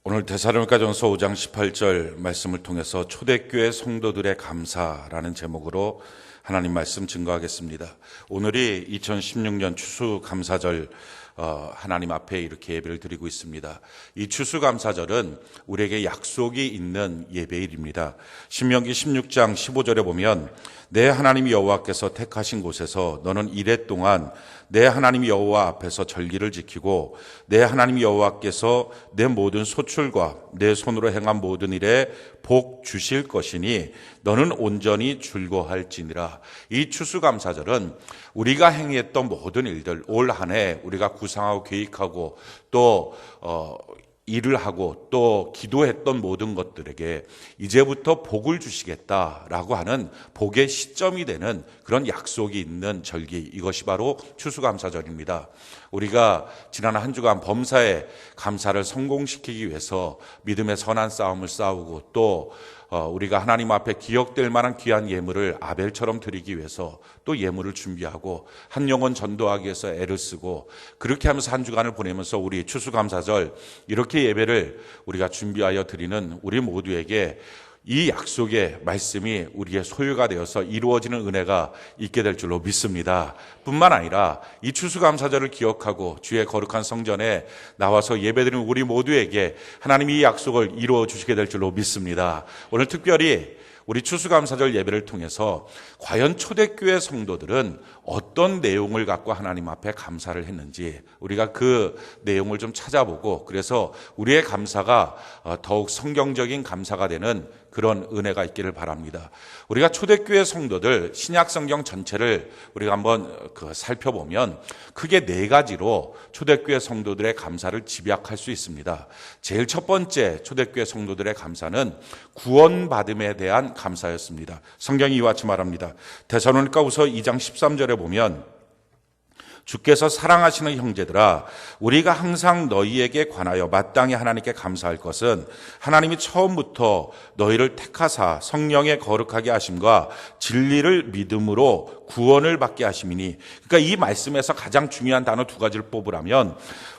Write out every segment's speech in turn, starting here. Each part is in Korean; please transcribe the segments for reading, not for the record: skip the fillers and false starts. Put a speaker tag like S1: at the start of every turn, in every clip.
S1: 오늘 데살로니가전서 5장 18절 말씀을 통해서 초대교회 성도들의 감사라는 제목으로 하나님 말씀 증거하겠습니다. 오늘이 2016년 추수감사절 하나님 앞에 이렇게 예배를 드리고 있습니다. 이 추수감사절은 우리에게 약속이 있는 예배일입니다. 신명기 16장 15절에 보면 내 하나님 여호와께서 택하신 곳에서 너는 이레 동안 내 하나님 여호와 앞에서 절기를 지키고 내 하나님 여호와께서 내 모든 소출과 내 손으로 행한 모든 일에 복 주실 것이니 너는 온전히 즐거워할지니라. 이 추수감사절은 우리가 행했던 모든 일들, 올 한 해 우리가 구상하고 계획하고 또 일을 하고 또 기도했던 모든 것들에게 이제부터 복을 주시겠다라고 하는 복의 시점이 되는 그런 약속이 있는 절기, 이것이 바로 추수감사절입니다. 우리가 지난 한 주간 범사의 감사를 성공시키기 위해서 믿음의 선한 싸움을 싸우고 또 우리가 하나님 앞에 기억될 만한 귀한 예물을 아벨처럼 드리기 위해서 또 예물을 준비하고 한 영혼 전도하기 위해서 애를 쓰고 그렇게 하면서 한 주간을 보내면서 우리 추수감사절 이렇게 예배를 우리가 준비하여 드리는 우리 모두에게 이 약속의 말씀이 우리의 소유가 되어서 이루어지는 은혜가 있게 될 줄로 믿습니다. 뿐만 아니라 이 추수감사절을 기억하고 주의 거룩한 성전에 나와서 예배드리는 우리 모두에게 하나님이 이 약속을 이루어 주시게 될 줄로 믿습니다. 오늘 특별히 우리 추수감사절 예배를 통해서 과연 초대교회 성도들은 어떤 내용을 갖고 하나님 앞에 감사를 했는지 우리가 그 내용을 좀 찾아보고 그래서 우리의 감사가 더욱 성경적인 감사가 되는 그런 은혜가 있기를 바랍니다. 우리가 초대교회 성도들 신약 성경 전체를 우리가 한번 살펴보면 크게 네 가지로 초대교회 성도들의 감사를 집약할 수 있습니다. 제일 첫 번째 초대교회 성도들의 감사는 구원받음에 대한 감사였습니다. 성경이 이와 같이 말합니다. 데살로니가후서 2장 13절에 보면 주께서 사랑하시는 형제들아 우리가 항상 너희에게 관하여 마땅히 하나님께 감사할 것은 하나님이 처음부터 너희를 택하사 성령의 거룩하게 하심과 진리를 믿음으로 구원을 받게 하심이니. 그러니까 이 말씀에서 가장 중요한 단어 두 가지를 뽑으라면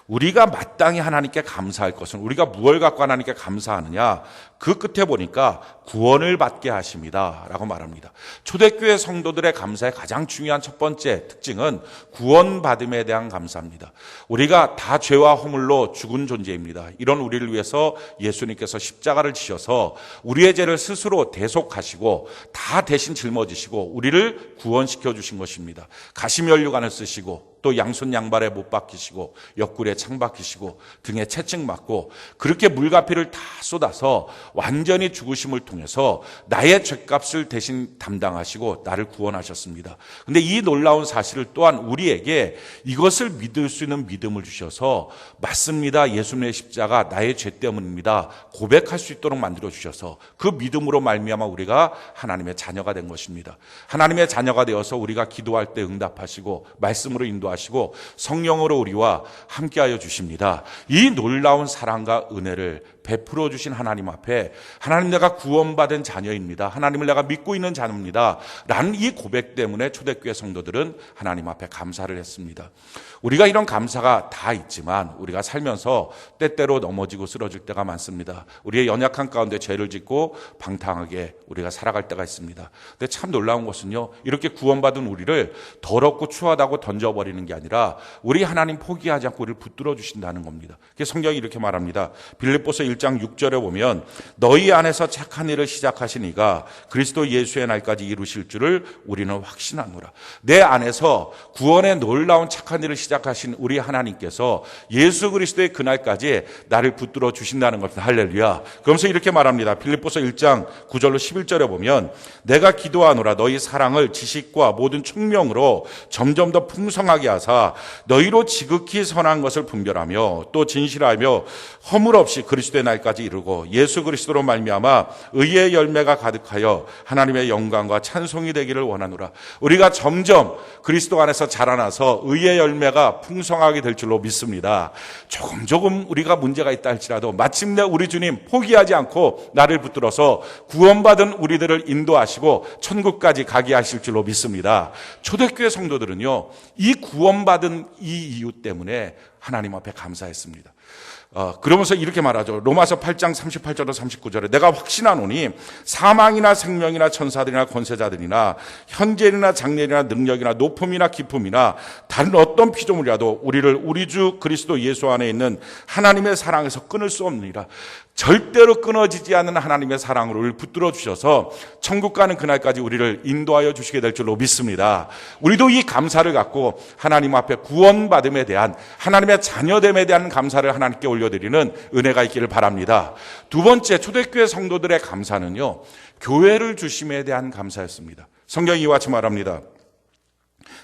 S1: 우리가 마땅히 하나님께 감사할 것은 우리가 무엇을 갖고 하나님께 감사하느냐, 그 끝에 보니까 구원을 받게 하십니다 라고 말합니다. 초대교회 성도들의 감사의 가장 중요한 첫 번째 특징은 구원받음에 대한 감사입니다. 우리가 다 죄와 허물로 죽은 존재입니다. 이런 우리를 위해서 예수님께서 십자가를 지셔서 우리의 죄를 스스로 대속하시고 다 대신 짊어지시고 우리를 구원시켜 주신 것입니다. 가시면류관을 쓰시고 또 양손 양발에 못 박히시고 옆구리에 창 박히시고 등에 채찍 맞고 그렇게 물가피를 다 쏟아서 완전히 죽으심을 통해서 나의 죄값을 대신 담당하시고 나를 구원하셨습니다. 그런데 이 놀라운 사실을 또한 우리에게 이것을 믿을 수 있는 믿음을 주셔서 맞습니다. 예수님의 십자가 나의 죄 때문입니다. 고백할 수 있도록 만들어 주셔서 그 믿음으로 말미암아 우리가 하나님의 자녀가 된 것입니다. 하나님의 자녀가 되어서 우리가 기도할 때 응답하시고 말씀으로 인도하시고 성령으로 우리와 함께하여 주십니다. 이 놀라운 사랑과 은혜를 베풀어 주신 하나님 앞에 하나님 내가 구원받은 자녀입니다. 하나님을 내가 믿고 있는 자녀입니다. 라는 이 고백 때문에 초대교회 성도들은 하나님 앞에 감사를 했습니다. 우리가 이런 감사가 다 있지만 우리가 살면서 때때로 넘어지고 쓰러질 때가 많습니다. 우리의 연약한 가운데 죄를 짓고 방탕하게 우리가 살아갈 때가 있습니다. 근데 참 놀라운 것은요, 이렇게 구원받은 우리를 더럽고 추하다고 던져버리는 게 아니라 우리 하나님 포기하지 않고 우리를 붙들어 주신다는 겁니다. 그래서 성경이 이렇게 말합니다. 빌립보서 1장 6절에 보면 너희 안에서 착한 일을 시작하신 이가 그리스도 예수의 날까지 이루실 줄을 우리는 확신하노라. 내 안에서 구원의 놀라운 착한 일을 시작하신 우리 하나님께서 예수 그리스도의 그날까지 나를 붙들어 주신다는 것은 할렐루야. 그러면서 이렇게 말합니다. 빌립보서 1장 9절로 11절에 보면 내가 기도하노라 너희 사랑을 지식과 모든 총명으로 점점 더 풍성하게 하사 너희로 지극히 선한 것을 분별하며 또 진실하며 허물 없이 그리스도의 날까지 이루고 예수 그리스도로 말미암아 의의 열매가 가득하여 하나님의 영광과 찬송이 되기를 원하노라. 우리가 점점 그리스도 안에서 자라나서 의의 열매가 풍성하게 될 줄로 믿습니다. 조금 우리가 문제가 있다 할지라도 마침내 우리 주님 포기하지 않고 나를 붙들어서 구원받은 우리들을 인도하시고 천국까지 가게 하실 줄로 믿습니다. 초대교회 성도들은요, 이 구원받은 이 이유 때문에 하나님 앞에 감사했습니다. 그러면서 이렇게 말하죠. 로마서 8장 38절로 39절에 내가 확신하노니 사망이나 생명이나 천사들이나 권세자들이나 현재이나 장래이나 능력이나 높음이나 깊음이나 다른 어떤 피조물이라도 우리를 우리 주 그리스도 예수 안에 있는 하나님의 사랑에서 끊을 수 없느니라. 절대로 끊어지지 않는 하나님의 사랑으로 우리를 붙들어 주셔서 천국 가는 그날까지 우리를 인도하여 주시게 될 줄로 믿습니다. 우리도 이 감사를 갖고 하나님 앞에 구원받음에 대한, 하나님의 자녀됨에 대한 감사를 하나님께 올려드리는 은혜가 있기를 바랍니다. 두 번째, 초대교회 성도들의 감사는요, 교회를 주심에 대한 감사였습니다. 성경이 이와 같이 말합니다.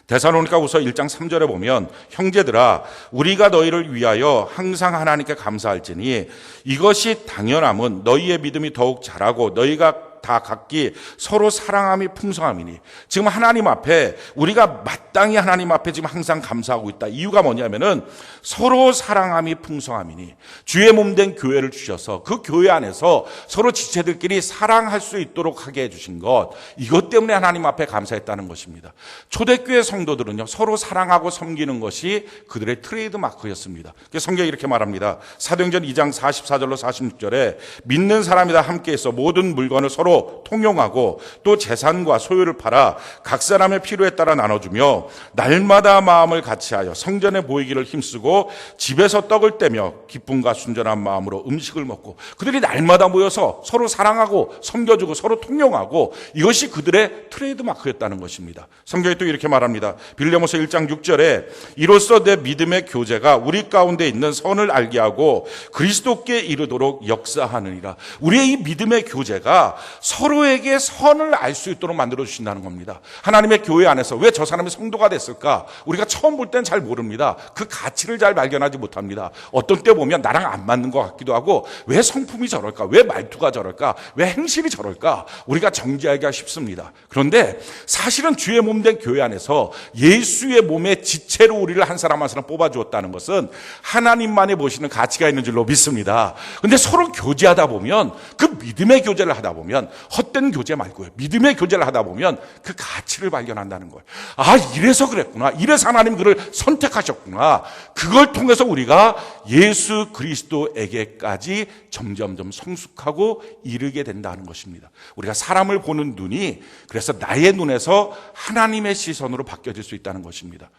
S1: 데살로니가후서 1장 3절에 보면 형제들아 우리가 너희를 위하여 항상 하나님께 감사할지니 이것이 당연함은 너희의 믿음이 더욱 자라고 너희가 다 각기 서로 사랑함이 풍성함이니. 지금 하나님 앞에 우리가 마땅히 하나님 앞에 지금 항상 감사하고 있다. 이유가 뭐냐면은 서로 사랑함이 풍성함이니, 주의 몸된 교회를 주셔서 그 교회 안에서 서로 지체들끼리 사랑할 수 있도록 하게 해주신 것, 이것 때문에 하나님 앞에 감사했다는 것입니다. 초대교회 성도들은요 서로 사랑하고 섬기는 것이 그들의 트레이드 마크였습니다. 성경이 이렇게 말합니다. 사도행전 2장 44절로 46절에 믿는 사람이다 함께해서 모든 물건을 서로 통용하고 또 재산과 소유를 팔아 각 사람의 필요에 따라 나눠주며 날마다 마음을 같이하여 성전에 모이기를 힘쓰고 집에서 떡을 떼며 기쁨과 순전한 마음으로 음식을 먹고, 그들이 날마다 모여서 서로 사랑하고 섬겨주고 서로 통용하고, 이것이 그들의 트레이드 마크였다는 것입니다. 성경이 또 이렇게 말합니다. 빌레모서 1장 6절에 이로써 내 믿음의 교제가 우리 가운데 있는 선을 알게 하고 그리스도께 이르도록 역사하느니라. 우리의 이 믿음의 교제가 서로에게 선을 알 수 있도록 만들어 주신다는 겁니다. 하나님의 교회 안에서 왜 저 사람이 성도가 됐을까? 우리가 처음 볼 때는 잘 모릅니다. 그 가치를 잘 발견하지 못합니다. 어떤 때 보면 나랑 안 맞는 것 같기도 하고, 왜 성품이 저럴까? 왜 말투가 저럴까? 왜 행실이 저럴까? 우리가 정죄하기가 쉽습니다. 그런데 사실은 주의 몸된 교회 안에서 예수의 몸의 지체로 우리를 한 사람 한 사람 뽑아주었다는 것은 하나님만이 보시는 가치가 있는 줄로 믿습니다. 그런데 서로 교제하다 보면, 그 믿음의 교제를 하다 보면, 헛된 교제 말고요, 믿음의 교제를 하다 보면 그 가치를 발견한다는 거예요. 아, 이래서 그랬구나. 이래서 하나님 그를 선택하셨구나. 그걸 통해서 우리가 예수 그리스도에게까지 점점점 성숙하고 이르게 된다는 것입니다. 우리가 사람을 보는 눈이 그래서 나의 눈에서 하나님의 시선으로 바뀌어질 수 있다는 것입니다.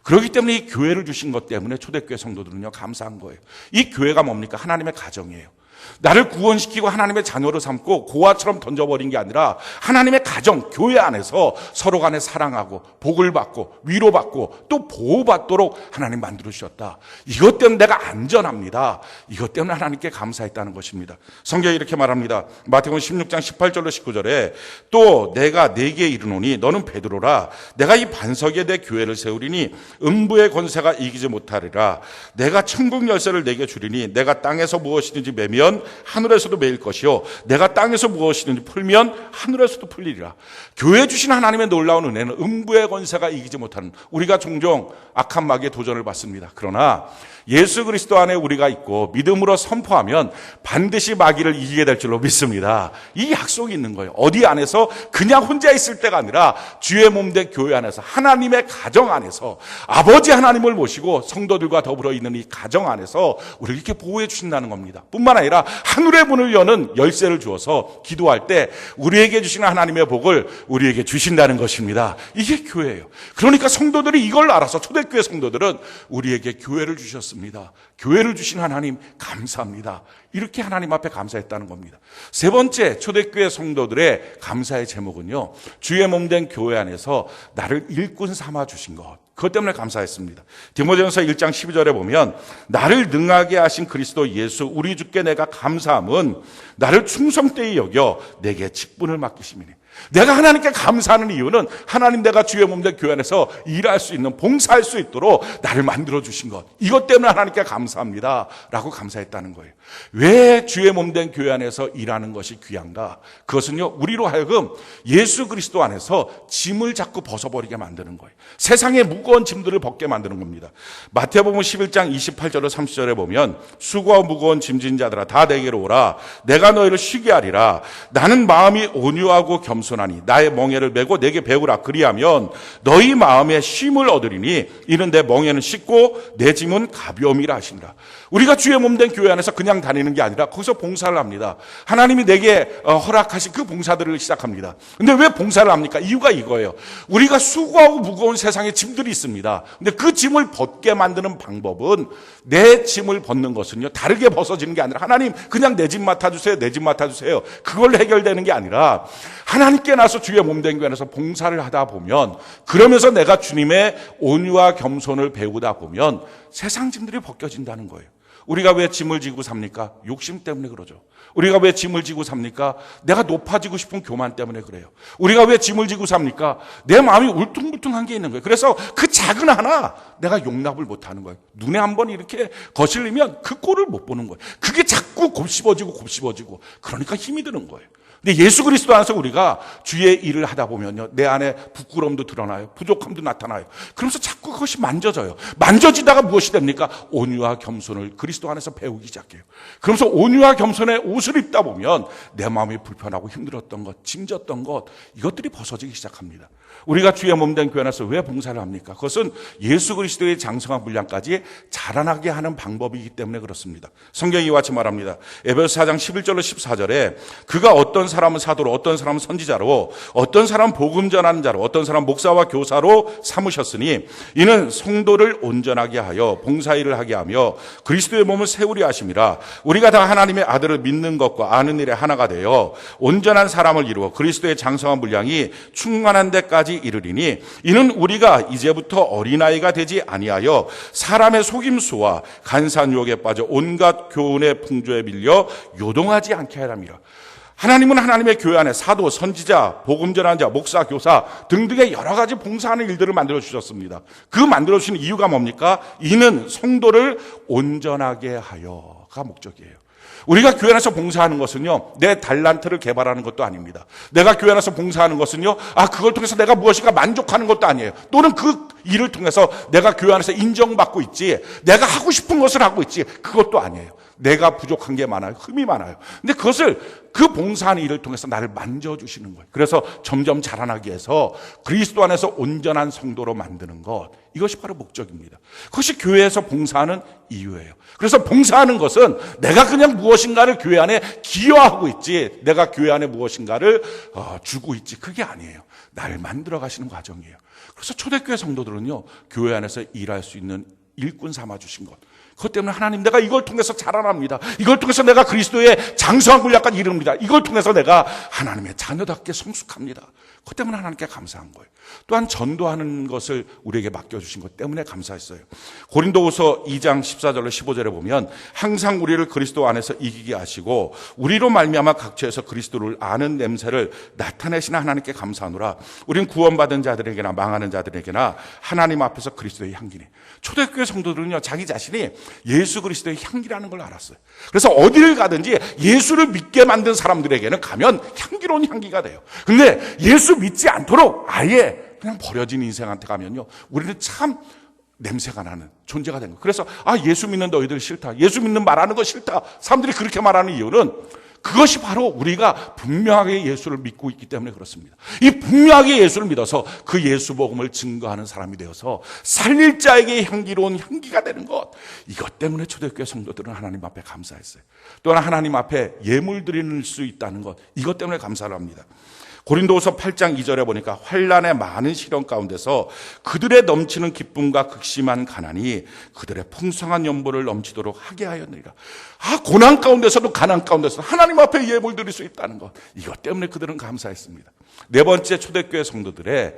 S1: 그렇기 때문에 이 교회를 주신 것 때문에 초대교회 성도들은요 감사한 거예요. 이 교회가 뭡니까? 하나님의 가정이에요. 나를 구원시키고 하나님의 자녀로 삼고 고아처럼 던져버린 게 아니라 하나님의 가정, 교회 안에서 서로 간에 사랑하고 복을 받고 위로받고 또 보호받도록 하나님 만들어주셨다. 이것 때문에 내가 안전합니다. 이것 때문에 하나님께 감사했다는 것입니다. 성경이 이렇게 말합니다. 마태복음 16장 18절로 19절에 또 내가 네게 이르노니 너는 베드로라. 내가 이 반석에 내 교회를 세우리니 음부의 권세가 이기지 못하리라. 내가 천국 열쇠를 내게 주리니 내가 땅에서 무엇이든지 매면 하늘에서도 매일 것이요 내가 땅에서 무엇이든지 풀면 하늘에서도 풀리리라. 교회 주신 하나님의 놀라운 은혜는 음부의 권세가 이기지 못하는, 우리가 종종 악한 마귀의 도전을 받습니다. 그러나 예수 그리스도 안에 우리가 있고 믿음으로 선포하면 반드시 마귀를 이기게 될 줄로 믿습니다. 이 약속이 있는 거예요. 어디 안에서 그냥 혼자 있을 때가 아니라 주의 몸된 교회 안에서, 하나님의 가정 안에서, 아버지 하나님을 모시고 성도들과 더불어 있는 이 가정 안에서 우리를 이렇게 보호해 주신다는 겁니다. 뿐만 아니라 하늘의 문을 여는 열쇠를 주어서 기도할 때 우리에게 주시는 하나님의 복을 우리에게 주신다는 것입니다. 이게 교회예요. 그러니까 성도들이 이걸 알아서 초대교회 성도들은 우리에게 교회를 주셨습니다. 교회를 주신 하나님 감사합니다. 이렇게 하나님 앞에 감사했다는 겁니다. 세 번째, 초대교회 성도들의 감사의 제목은요, 주의 몸된 교회 안에서 나를 일꾼 삼아 주신 것, 그것 때문에 감사했습니다. 디모데전서 1장 12절에 보면 나를 능하게 하신 그리스도 예수 우리 주께 내가 감사함은 나를 충성되이 여겨 내게 직분을 맡기심이니. 내가 하나님께 감사하는 이유는 하나님 내가 주의 몸된 교회 안에서 일할 수 있는, 봉사할 수 있도록 나를 만들어 주신 것, 이것 때문에 하나님께 감사합니다 라고 감사했다는 거예요. 왜 주의 몸된 교회 안에서 일하는 것이 귀한가? 그것은요, 우리로 하여금 예수 그리스도 안에서 짐을 자꾸 벗어버리게 만드는 거예요. 세상의 무거운 짐들을 벗게 만드는 겁니다. 마태복음 11장 28절로 30절에 보면 수고하고 무거운 짐진 자들아 다 내게로 오라. 내가 너희를 쉬게 하리라. 나는 마음이 온유하고 겸손하니 나의 멍에를 메고 내게 배우라. 그리하면 너희 마음에 쉼을 얻으리니 이는 내 멍에는 쉽고 내 짐은 가벼움이라 하시니라. 우리가 주의 몸된 교회 안에서 그냥 다니는 게 아니라 거기서 봉사를 합니다. 하나님이 내게 허락하신 그 봉사들을 시작합니다. 근데 왜 봉사를 합니까? 이유가 이거예요. 우리가 수고하고 무거운 세상에 짐들이 있습니다. 근데 그 짐을 벗게 만드는 방법은, 내 짐을 벗는 것은요, 다르게 벗어지는 게 아니라 하나님 그냥 내 짐 맡아주세요, 내 짐 맡아주세요, 그걸로 해결되는 게 아니라 하나님께 나서 주의 몸된 교회 안에서 봉사를 하다 보면, 그러면서 내가 주님의 온유와 겸손을 배우다 보면 세상 짐들이 벗겨진다는 거예요. 우리가 왜 짐을 지고 삽니까? 욕심 때문에 그러죠. 우리가 왜 짐을 지고 삽니까? 내가 높아지고 싶은 교만 때문에 그래요. 우리가 왜 짐을 지고 삽니까? 내 마음이 울퉁불퉁한 게 있는 거예요. 그래서 그 작은 하나 내가 용납을 못하는 거예요. 눈에 한번 이렇게 거슬리면 그 꼴을 못 보는 거예요. 그게 자꾸 곱씹어지고 그러니까 힘이 드는 거예요. 근데 예수 그리스도 안에서 우리가 주의 일을 하다 보면요, 내 안에 부끄러움도 드러나요, 부족함도 나타나요. 그러면서 자꾸 그것이 만져져요. 만져지다가 무엇이 됩니까? 온유와 겸손을 그리스도 안에서 배우기 시작해요. 그러면서 온유와 겸손의 옷을 입다 보면 내 마음이 불편하고 힘들었던 것, 짐졌던 것, 이것들이 벗어지기 시작합니다. 우리가 주의 몸된 교회 안에서 왜 봉사를 합니까? 그것은 예수 그리스도의 장성한 분량까지 자라나게 하는 방법이기 때문에 그렇습니다. 성경이 이와 같이 말합니다. 에베소서 4장 11절로 14절에 그가 어떤 사람은 사도로, 어떤 사람은 선지자로, 어떤 사람은 복음 전하는 자로, 어떤 사람은 목사와 교사로 삼으셨으니 이는 성도를 온전하게 하여 봉사일을 하게 하며 그리스도의 몸을 세우려 하심이라. 우리가 다 하나님의 아들을 믿는 것과 아는 일에 하나가 되어 온전한 사람을 이루어 그리스도의 장성한 분량이 충만한 데까지 이르리니 이는 우리가 이제부터 어린아이가 되지 아니하여 사람의 속임수와 간사한 유혹에 빠져 온갖 교훈의 풍조에 밀려 요동하지 않게 하랍니다. 하나님은 하나님의 교회 안에 사도, 선지자, 복음 전하는 자, 목사, 교사 등등의 여러 가지 봉사하는 일들을 만들어 주셨습니다. 그 만들어 주신 이유가 뭡니까? 이는 성도를 온전하게 하여가 목적이에요. 우리가 교회 안에서 봉사하는 것은요, 내 달란트를 개발하는 것도 아닙니다. 내가 교회 안에서 봉사하는 것은요, 그걸 통해서 내가 무엇인가 만족하는 것도 아니에요. 또는 그 일을 통해서 내가 교회 안에서 인정받고 있지, 내가 하고 싶은 것을 하고 있지, 그것도 아니에요. 내가 부족한 게 많아요. 흠이 많아요. 근데 그것을, 그 봉사하는 일을 통해서 나를 만져주시는 거예요. 그래서 점점 자라나게 해서 그리스도 안에서 온전한 성도로 만드는 것, 이것이 바로 목적입니다. 그것이 교회에서 봉사하는 이유예요. 그래서 봉사하는 것은 내가 그냥 무엇인가를 교회 안에 기여하고 있지, 내가 교회 안에 무엇인가를 주고 있지, 그게 아니에요. 나를 만들어 가시는 과정이에요. 그래서 초대교회 성도들은요, 교회 안에서 일할 수 있는 일꾼 삼아주신 것, 그것 때문에 하나님, 내가 이걸 통해서 자라납니다. 이걸 통해서 내가 그리스도의 장성한 분량까지 이릅니다. 이걸 통해서 내가 하나님의 자녀답게 성숙합니다. 그것 때문에 하나님께 감사한 거예요. 또한 전도하는 것을 우리에게 맡겨주신 것 때문에 감사했어요. 고린도후서 2장 14절로 15절에 보면 항상 우리를 그리스도 안에서 이기게 하시고 우리로 말미암아 각처에서 그리스도를 아는 냄새를 나타내시는 하나님께 감사하노라. 우린 구원받은 자들에게나 망하는 자들에게나 하나님 앞에서 그리스도의 향기니. 초대교회 성도들은요, 자기 자신이 예수 그리스도의 향기라는 걸 알았어요. 그래서 어디를 가든지 예수를 믿게 만든 사람들에게는 가면 향기로운 향기가 돼요. 근데 예수 믿지 않도록 아예 그냥 버려진 인생한테 가면요, 우리는 참 냄새가 나는 존재가 된 거예요. 그래서 예수 믿는 너희들 싫다, 예수 믿는 말하는 거 싫다, 사람들이 그렇게 말하는 이유는 그것이 바로 우리가 분명하게 예수를 믿고 있기 때문에 그렇습니다. 이 분명하게 예수를 믿어서 그 예수 복음을 증거하는 사람이 되어서 살릴 자에게 향기로운 향기가 되는 것, 이것 때문에 초대교회 성도들은 하나님 앞에 감사했어요. 또한 하나님 앞에 예물 드릴 수 있다는 것, 이것 때문에 감사를 합니다. 고린도후서 8장 2절에 보니까 환난의 많은 시련 가운데서 그들의 넘치는 기쁨과 극심한 가난이 그들의 풍성한 연보를 넘치도록 하게 하였느니라. 고난 가운데서도 가난 가운데서도 하나님 앞에 예물 드릴 수 있다는 것, 이것 때문에 그들은 감사했습니다. 네 번째, 초대교회 성도들의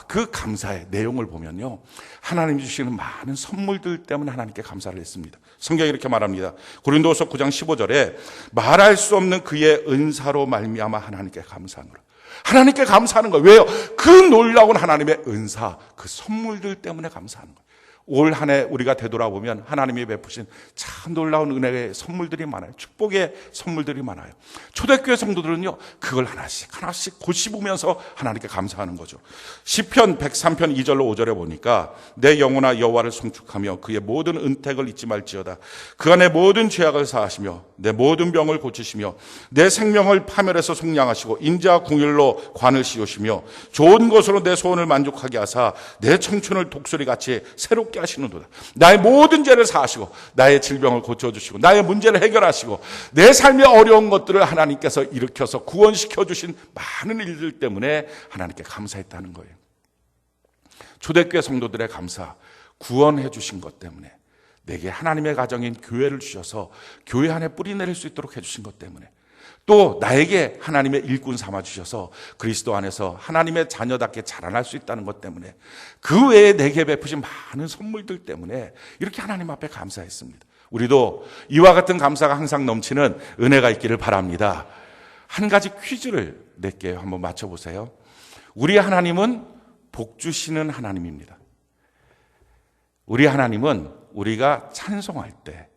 S1: 그 감사의 내용을 보면요, 하나님이 주시는 많은 선물들 때문에 하나님께 감사를 했습니다. 성경이 이렇게 말합니다. 고린도후서 9장 15절에 말할 수 없는 그의 은사로 말미암아 하나님께 감사하노라. 하나님께 감사하는 거예요. 왜요? 그 놀라운 하나님의 은사, 그 선물들 때문에 감사하는 거예요. 올 한 해 우리가 되돌아보면 하나님이 베푸신 참 놀라운 은혜의 선물들이 많아요. 축복의 선물들이 많아요. 초대교회 성도들은요, 그걸 하나씩 고씹으면서 하나님께 감사하는 거죠. 시편 103편 2절로 5절에 보니까 내 영혼아 여호와를 송축하며 그의 모든 은택을 잊지 말지어다. 그 안에 모든 죄악을 사하시며 내 모든 병을 고치시며 내 생명을 파멸해서 속량하시고 인자와 궁율로 관을 씌우시며 좋은 것으로 내 소원을 만족하게 하사 내 청춘을 독수리같이 새롭게 하시는도다. 나의 모든 죄를 사하시고 나의 질병을 고쳐주시고 나의 문제를 해결하시고 내 삶의 어려운 것들을 하나님께서 일으켜서 구원시켜 주신 많은 일들 때문에 하나님께 감사했다는 거예요. 초대교회 성도들의 감사, 구원해 주신 것 때문에, 내게 하나님의 가정인 교회를 주셔서 교회 안에 뿌리 내릴 수 있도록 해주신 것 때문에, 또 나에게 하나님의 일꾼 삼아 주셔서 그리스도 안에서 하나님의 자녀답게 자라날 수 있다는 것 때문에, 그 외에 내게 베푸신 많은 선물들 때문에 이렇게 하나님 앞에 감사했습니다. 우리도 이와 같은 감사가 항상 넘치는 은혜가 있기를 바랍니다. 한 가지 퀴즈를 낼게요. 한번 맞춰보세요. 우리 하나님은 복 주시는 하나님입니다. 우리 하나님은 우리가 찬송할 때,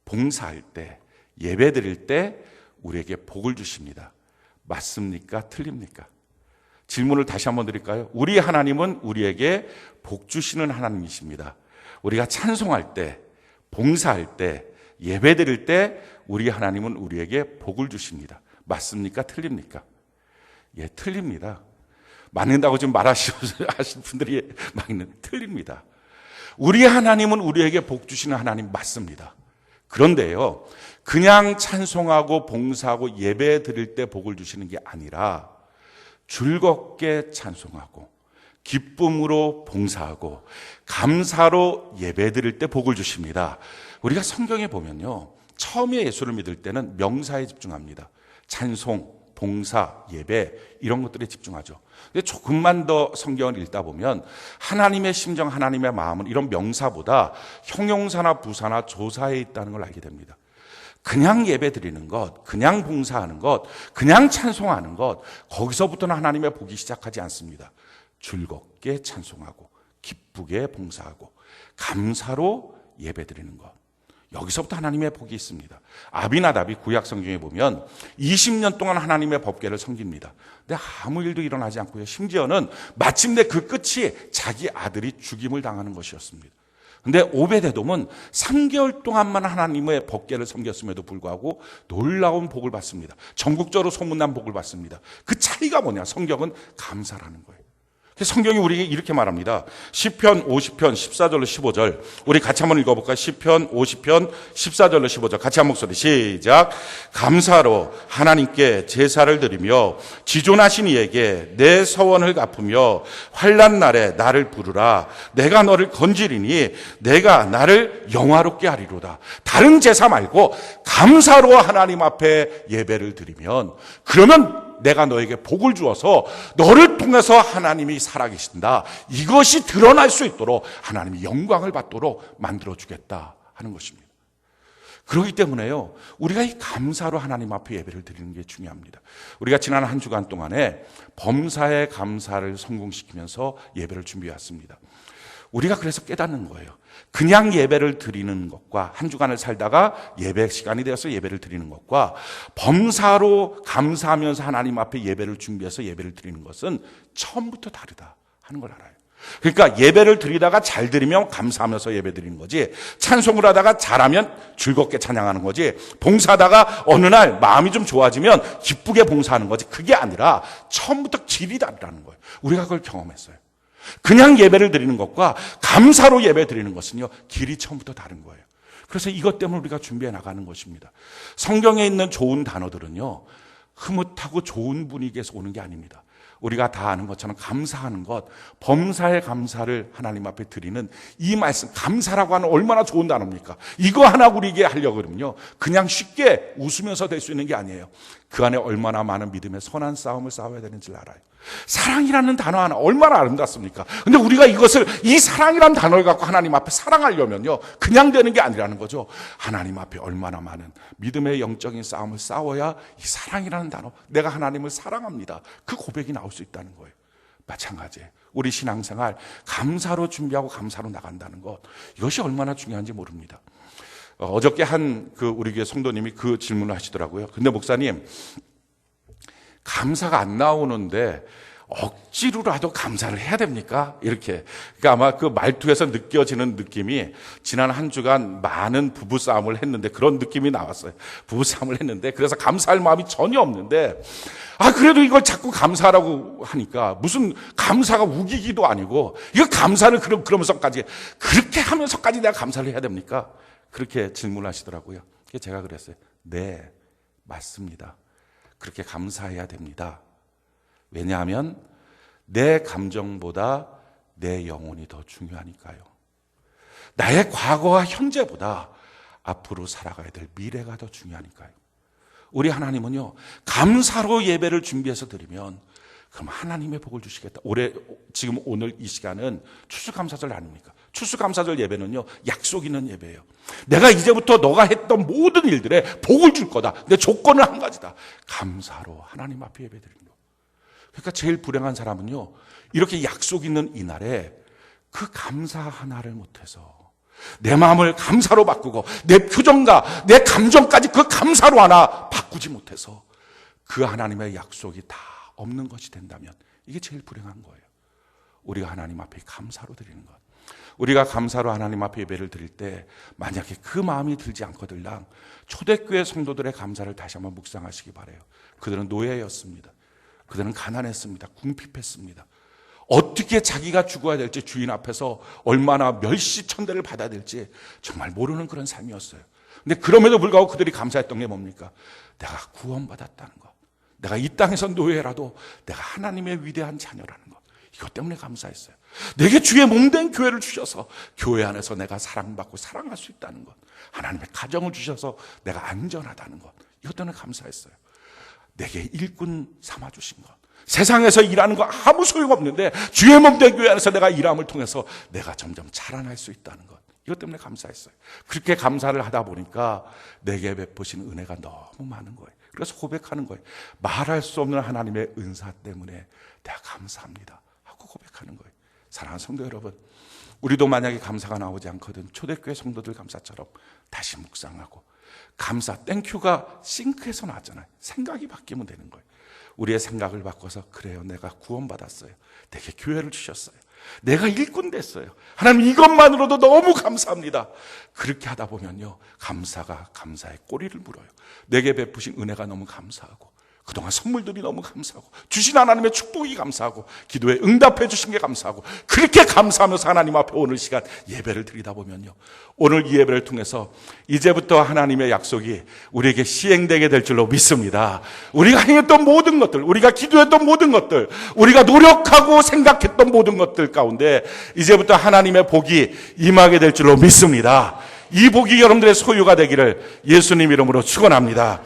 S1: 봉사할 때, 예배 드릴 때 우리에게 복을 주십니다. 맞습니까? 틀립니까? 질문을 다시 한번 드릴까요? 우리 하나님은 우리에게 복 주시는 하나님이십니다. 우리가 찬송할 때, 봉사할 때, 예배 드릴 때 우리 하나님은 우리에게 복을 주십니다. 맞습니까? 틀립니까? 예, 틀립니다. 맞는다고 지금 말하실 분들이 막 있는, 틀립니다. 우리 하나님은 우리에게 복 주시는 하나님 맞습니다. 그런데요, 그냥 찬송하고 봉사하고 예배 드릴 때 복을 주시는 게 아니라 즐겁게 찬송하고 기쁨으로 봉사하고 감사로 예배 드릴 때 복을 주십니다. 우리가 성경에 보면요, 처음에 예수를 믿을 때는 명사에 집중합니다. 찬송, 봉사, 예배 이런 것들에 집중하죠. 근데 조금만 더 성경을 읽다 보면 하나님의 심정, 하나님의 마음은 이런 명사보다 형용사나 부사나 조사에 있다는 걸 알게 됩니다. 그냥 예배 드리는 것, 그냥 봉사하는 것, 그냥 찬송하는 것, 거기서부터는 하나님의 복이 시작하지 않습니다. 즐겁게 찬송하고 기쁘게 봉사하고 감사로 예배 드리는 것, 여기서부터 하나님의 복이 있습니다. 아비나답이 구약 성경에 보면 20년 동안 하나님의 법궤를 섬깁니다. 근데 아무 일도 일어나지 않고요, 심지어는 마침내 그 끝이 자기 아들이 죽임을 당하는 것이었습니다. 근데 오베데돔은 3개월 동안만 하나님의 법궤를 섬겼음에도 불구하고 놀라운 복을 받습니다. 전국적으로 소문난 복을 받습니다. 그 차이가 뭐냐? 성경은 감사라는 거예요. 성경이 우리에게 이렇게 말합니다. 시편 50편 14절로 15절, 우리 같이 한번 읽어볼까요? 시편 50편 14절로 15절 같이 한 목소리 시작. 감사로 하나님께 제사를 드리며 지존하신 이에게 내 서원을 갚으며 환난 날에 나를 부르라. 내가 너를 건지리니 내가 나를 영화롭게 하리로다. 다른 제사 말고 감사로 하나님 앞에 예배를 드리면, 그러면 내가 너에게 복을 주어서 너를 통해서 하나님이 살아계신다, 이것이 드러날 수 있도록 하나님이 영광을 받도록 만들어주겠다 하는 것입니다. 그렇기 때문에요, 우리가 이 감사로 하나님 앞에 예배를 드리는 게 중요합니다. 우리가 지난 한 주간 동안에 범사의 감사를 성공시키면서 예배를 준비해왔습니다. 우리가 그래서 깨닫는 거예요. 그냥 예배를 드리는 것과 한 주간을 살다가 예배 시간이 되어서 예배를 드리는 것과 범사로 감사하면서 하나님 앞에 예배를 준비해서 예배를 드리는 것은 처음부터 다르다 하는 걸 알아요. 그러니까 예배를 드리다가 잘 드리면 감사하면서 예배 드리는 거지, 찬송을 하다가 잘하면 즐겁게 찬양하는 거지, 봉사하다가 어느 날 마음이 좀 좋아지면 기쁘게 봉사하는 거지, 그게 아니라 처음부터 질이 다르다는 거예요. 우리가 그걸 경험했어요. 그냥 예배를 드리는 것과 감사로 예배 드리는 것은요, 길이 처음부터 다른 거예요. 그래서 이것 때문에 우리가 준비해 나가는 것입니다. 성경에 있는 좋은 단어들은요, 흐뭇하고 좋은 분위기에서 오는 게 아닙니다. 우리가 다 아는 것처럼 감사하는 것, 범사의 감사를 하나님 앞에 드리는 이 말씀, 감사라고 하는 얼마나 좋은 단어입니까? 이거 하나 우리에게 하려고 그러면요, 그냥 쉽게 웃으면서 될 수 있는 게 아니에요. 그 안에 얼마나 많은 믿음의 선한 싸움을 싸워야 되는지를 알아요. 사랑이라는 단어 하나 얼마나 아름답습니까? 근데 우리가 이것을, 이 사랑이라는 단어를 갖고 하나님 앞에 사랑하려면요, 그냥 되는 게 아니라는 거죠. 하나님 앞에 얼마나 많은 믿음의 영적인 싸움을 싸워야 이 사랑이라는 단어, 내가 하나님을 사랑합니다, 그 고백이 나올 수 있다는 거예요. 마찬가지예요. 우리 신앙생활 감사로 준비하고 감사로 나간다는 것, 이것이 얼마나 중요한지 모릅니다. 어저께 우리 교회 성도님이 그 질문을 하시더라고요. 근데 목사님, 감사가 안 나오는데 억지로라도 감사를 해야 됩니까? 이렇게. 그러니까 아마 그 말투에서 느껴지는 느낌이 지난 한 주간 많은 부부싸움을 했는데 그런 느낌이 나왔어요. 부부싸움을 했는데 그래서 감사할 마음이 전혀 없는데 그래도 이걸 자꾸 감사라고 하니까 무슨 감사가 우기기도 아니고 이거 감사를 그러면서까지 그렇게 하면서까지 내가 감사를 해야 됩니까? 그렇게 질문하시더라고요. 그래서 제가 그랬어요. 네, 맞습니다. 그렇게 감사해야 됩니다. 왜냐하면 내 감정보다 내 영혼이 더 중요하니까요. 나의 과거와 현재보다 앞으로 살아가야 될 미래가 더 중요하니까요. 우리 하나님은요, 감사로 예배를 준비해서 드리면 그럼 하나님의 복을 주시겠다. 지금 오늘 이 시간은 추수감사절 아닙니까? 추수감사절 예배는요, 약속 있는 예배예요. 내가 이제부터 너가 했던 모든 일들에 복을 줄 거다. 내 조건은 한 가지다. 감사로 하나님 앞에 예배 드립니다. 그러니까 제일 불행한 사람은요, 이렇게 약속 있는 이날에 그 감사 하나를 못해서 내 마음을 감사로 바꾸고 내 표정과 내 감정까지 그 감사로 하나 바꾸지 못해서 그 하나님의 약속이 다 없는 것이 된다면 이게 제일 불행한 거예요. 우리가 하나님 앞에 감사로 드리는 것. 우리가 감사로 하나님 앞에 예배를 드릴 때 만약에 그 마음이 들지 않거들랑 초대교회 성도들의 감사를 다시 한번 묵상하시기 바라요. 그들은 노예였습니다. 그들은 가난했습니다. 궁핍했습니다. 어떻게 자기가 죽어야 될지, 주인 앞에서 얼마나 멸시천대를 받아야 될지 정말 모르는 그런 삶이었어요. 근데 그럼에도 불구하고 그들이 감사했던 게 뭡니까? 내가 구원받았다는 것. 내가 이 땅에서 노예라도 내가 하나님의 위대한 자녀라는 것. 이것 때문에 감사했어요. 내게 주의 몸된 교회를 주셔서 교회 안에서 내가 사랑받고 사랑할 수 있다는 것. 하나님의 가정을 주셔서 내가 안전하다는 것. 이것 때문에 감사했어요. 내게 일꾼 삼아주신 것. 세상에서 일하는 거 아무 소용없는데 주의 몸된 교회 안에서 내가 일함을 통해서 내가 점점 자라날 수 있다는 것. 이것 때문에 감사했어요. 그렇게 감사를 하다 보니까 내게 베푸신 은혜가 너무 많은 거예요. 그래서 고백하는 거예요. 말할 수 없는 하나님의 은사 때문에 내가 감사합니다 하고 고백하는 거예요. 사랑하는 성도 여러분, 우리도 만약에 감사가 나오지 않거든 초대교회 성도들 감사처럼 다시 묵상하고, 감사, 땡큐가 싱크에서 나왔잖아요. 생각이 바뀌면 되는 거예요. 우리의 생각을 바꿔서, 그래요, 내가 구원받았어요. 내게 교회를 주셨어요. 내가 일꾼 됐어요. 하나님, 이것만으로도 너무 감사합니다. 그렇게 하다 보면요, 감사가 감사의 꼬리를 물어요. 내게 베푸신 은혜가 너무 감사하고, 그동안 선물들이 너무 감사하고, 주신 하나님의 축복이 감사하고, 기도에 응답해 주신 게 감사하고, 그렇게 감사하면서 하나님 앞에 오늘 시간 예배를 드리다 보면요, 오늘 이 예배를 통해서 이제부터 하나님의 약속이 우리에게 시행되게 될 줄로 믿습니다. 우리가 행했던 모든 것들, 우리가 기도했던 모든 것들, 우리가 노력하고 생각했던 모든 것들 가운데 이제부터 하나님의 복이 임하게 될 줄로 믿습니다. 이 복이 여러분들의 소유가 되기를 예수님 이름으로 축원합니다.